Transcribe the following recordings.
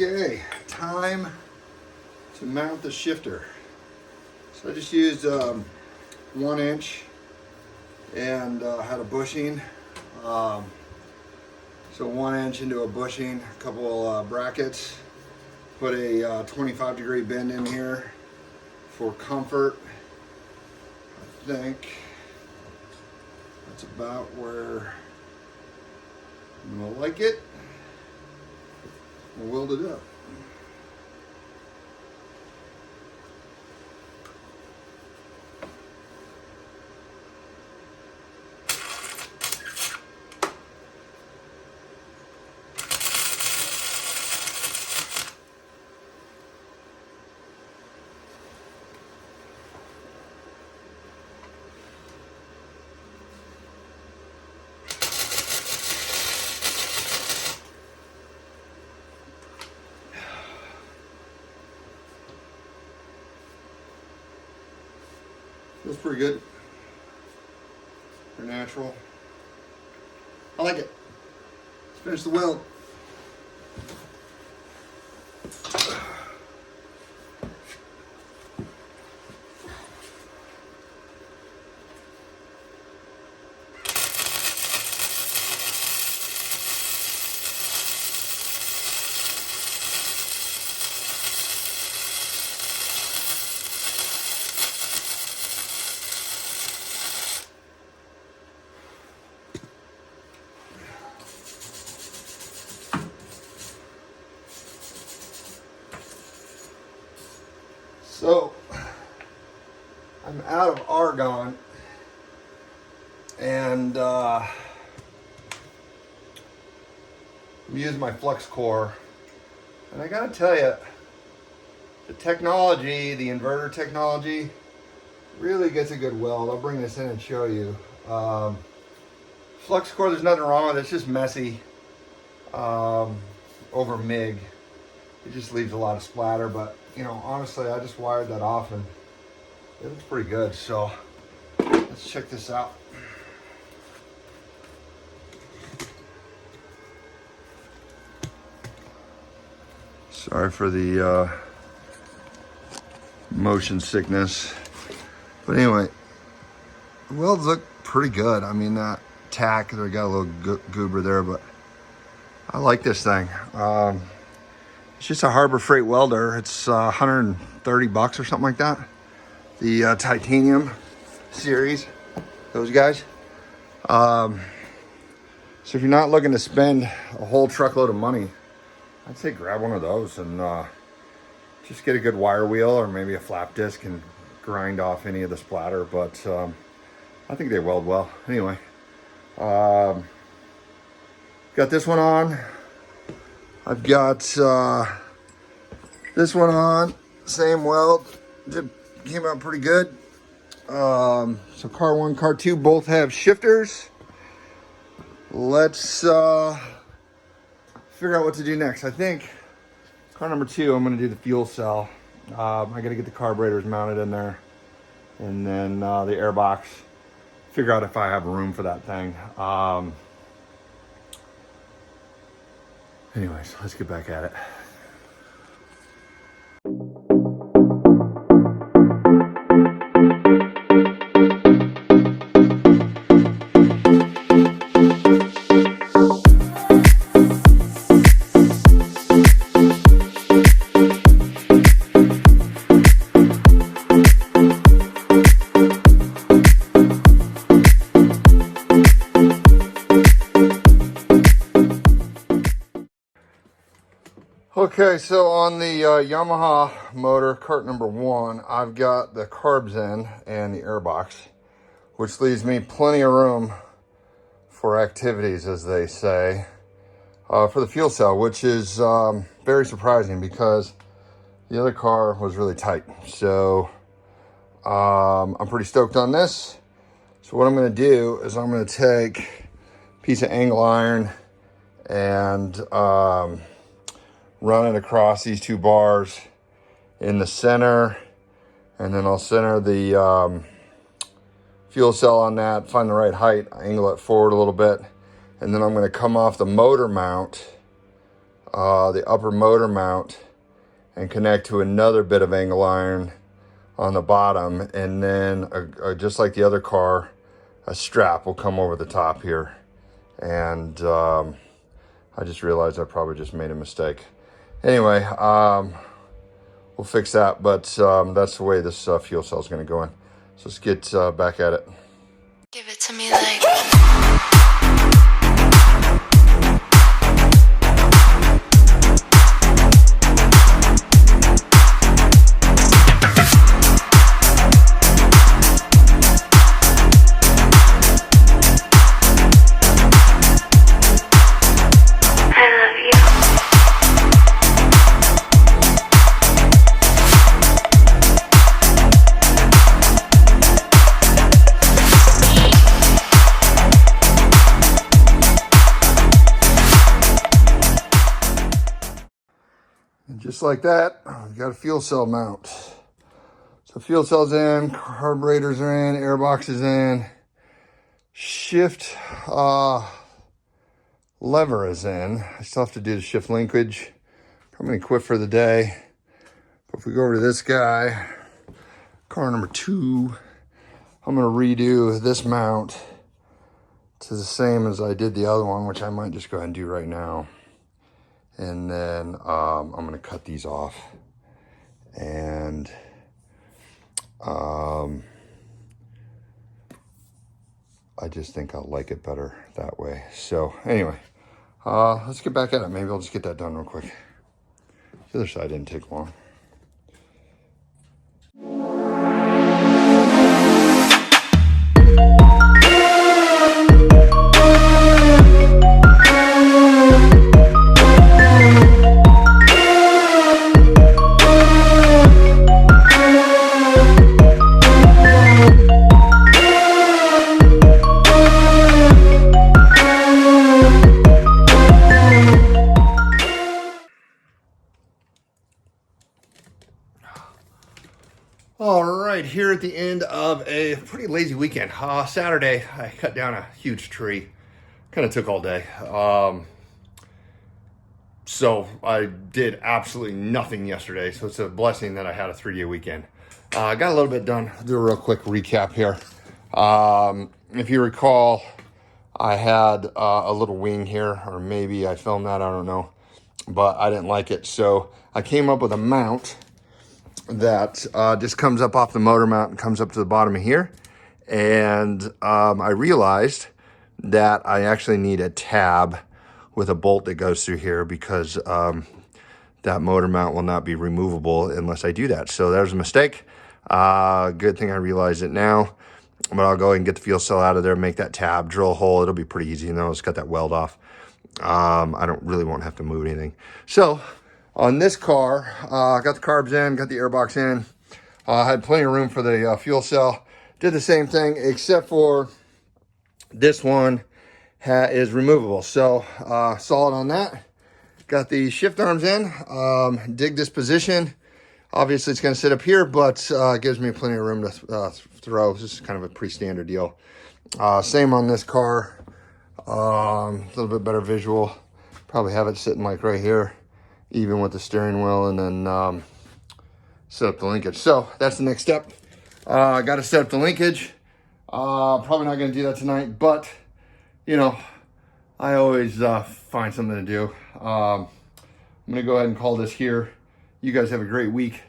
Okay, time to mount the shifter. So I just used 1 inch and had a bushing. So 1 inch into a bushing, a couple brackets. Put a 25-degree bend in here for comfort. I think that's about where I'm gonna like it. We'll weld it up. Feels pretty good. They're natural. I like it. Let's finish the weld. So, I'm out of argon, and I'm using my flux core, and I gotta tell you, the technology, the inverter technology, really gets a good weld. I'll bring this in and show you. Flux core, there's nothing wrong with it. It's just messy over MIG. It just leaves a lot of splatter, but you know, honestly, I just wired that off and it looks pretty good. So let's check this out. Sorry for the motion sickness, but anyway, the welds look pretty good. I mean, that tack, they got a little goober there, but I like this thing. It's just a Harbor Freight welder. It's 130 bucks or something like that. The titanium series, those guys. So if you're not looking to spend a whole truckload of money, I'd say grab one of those and just get a good wire wheel or maybe a flap disc and grind off any of the splatter. But I think they weld well. Anyway, got this one on. I've got this one on, same weld, came out pretty good. So car 1, car 2 both have shifters. Let's figure out what to do next. I think car number 2, I'm gonna do the fuel cell. I gotta get the carburetors mounted in there, and then the air box, figure out if I have room for that thing. Anyways, let's get back at it. Okay, so on the Yamaha motor, cart number 1, I've got the carbs in and the air box, which leaves me plenty of room for activities, as they say, for the fuel cell, which is very surprising because the other car was really tight. So I'm pretty stoked on this. So what I'm going to do is I'm going to take a piece of angle iron and run it across these 2 bars in the center, and then I'll center the fuel cell on that, find the right height, angle it forward a little bit, and then I'm going to come off the motor mount the upper motor mount and connect to another bit of angle iron on the bottom, and then just like the other car, a strap will come over the top here. And I just realized I probably just made a mistake. Anyway, we'll fix that, but that's the way this fuel cell is going to go in. So let's get back at it. Give it to me like... And just like that, we got a fuel cell mount. So fuel cell's in, carburetors are in, airbox is in, shift lever is in. I still have to do the shift linkage. I'm gonna quit for the day. But if we go over to this guy, car number 2, I'm gonna redo this mount to the same as I did the other one, which I might just go ahead and do right now. And then I'm gonna cut these off. And I just think I'll like it better that way. So anyway, let's get back at it. Maybe I'll just get that done real quick. The other side didn't take long. All right, here at the end of a pretty lazy weekend. Saturday, I cut down a huge tree. Kind of took all day. So I did absolutely nothing yesterday. So it's a blessing that I had a 3-day weekend. I got a little bit done. I'll do a real quick recap here. If you recall, I had a little wing here, or maybe I filmed that, I don't know. But I didn't like it. So I came up with a mount that just comes up off the motor mount and comes up to the bottom of here. And I realized that I actually need a tab with a bolt that goes through here, because that motor mount will not be removable unless I do that. So there's a mistake. Good thing I realized it now. But I'll go ahead and get the fuel cell out of there, make that tab, drill a hole. It'll be pretty easy, and I'll just cut that weld off. I won't have to move anything. So on this car, got the carbs in, got the airbox in. Had plenty of room for the fuel cell. Did the same thing, except for this one is removable. So solid on that. Got the shift arms in. Dig this position. Obviously, it's going to sit up here, but it gives me plenty of room to throw. This is kind of a pretty standard deal. Same on this car. A little bit better visual. Probably have it sitting like right here, even with the steering wheel, and then set up the linkage. So that's the next step. I got to set up the linkage. Probably not going to do that tonight, but you know, I always find something to do. I'm going to go ahead and call this here. You guys have a great week.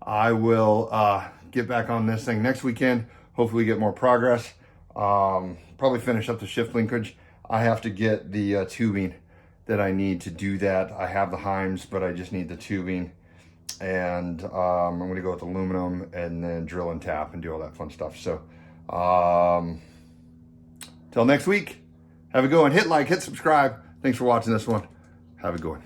I will get back on this thing next weekend. Hopefully get more progress. Probably finish up the shift linkage. I have to get the tubing that I need to do that. I have the Heims, but I just need the tubing. And I'm going to go with aluminum and then drill and tap and do all that fun stuff. So till next week, have a good one. Hit like, hit subscribe. Thanks for watching this one. Have a good one.